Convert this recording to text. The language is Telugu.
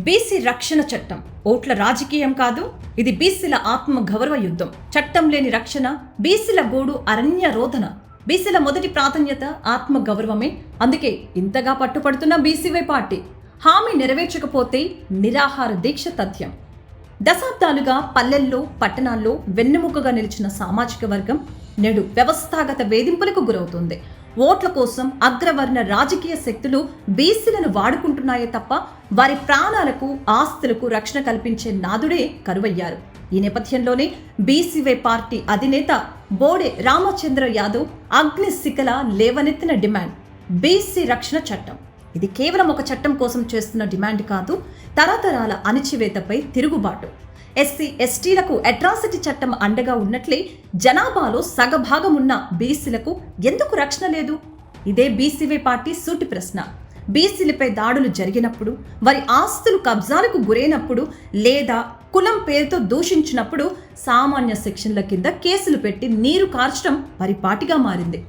బీసీ రక్షణ చట్టం ఓట్ల రాజకీయం కాదు, ఇది బీసీల ఆత్మ గౌరవ యుద్ధం. చట్టం లేని రక్షణ, బీసీల గోడు అరణ్య రోదన. బీసీల మొదటి ప్రాధాన్యత ఆత్మ గౌరవమే. అందుకే ఇంతగా పట్టుపడుతున్న బీసీవై పార్టీ హామీ నెరవేర్చకపోతే నిరాహార దీక్ష తథ్యం. దశాబ్దాలుగా పల్లెల్లో, పట్టణాల్లో వెన్నెముకగా నిలిచిన సామాజిక వర్గం నేడు వ్యవస్థాగత వేధింపులకు గురవుతుంది. ఓట్ల కోసం అగ్రవర్ణ రాజకీయ శక్తులు బీసీలను వాడుకుంటున్నాయే తప్ప వారి ప్రాణాలకు, ఆస్తులకు రక్షణ కల్పించే నాదుడే కరువయ్యారు. ఈ నేపథ్యంలోనే బీసీవై పార్టీ అధినేత బోడే రామచంద్ర యాదవ్ అగ్నిశిఖల లేవనెత్తిన డిమాండ్ బీసీ రక్షణ చట్టం. ఇది కేవలం ఒక చట్టం కోసం చేస్తున్న డిమాండ్ కాదు, తరతరాల అణిచివేతపై తిరుగుబాటు. ఎస్సీ ఎస్టీలకు అట్రాసిటీ చట్టం అండగా ఉన్నట్లే జనాభాలో సగభాగం ఉన్న బీసీలకు ఎందుకు రక్షణ లేదు? ఇదే బీసీవై పార్టీ సూటి ప్రశ్న. బీసీలపై దాడులు జరిగినప్పుడు, వారి ఆస్తులు కబ్జాలకు గురైనప్పుడు లేదా కులం పేరుతో దూషించినప్పుడు సామాన్య సెక్షన్ల కింద కేసులు పెట్టి నీరు కార్చడం పరిపాటిగా మారింది.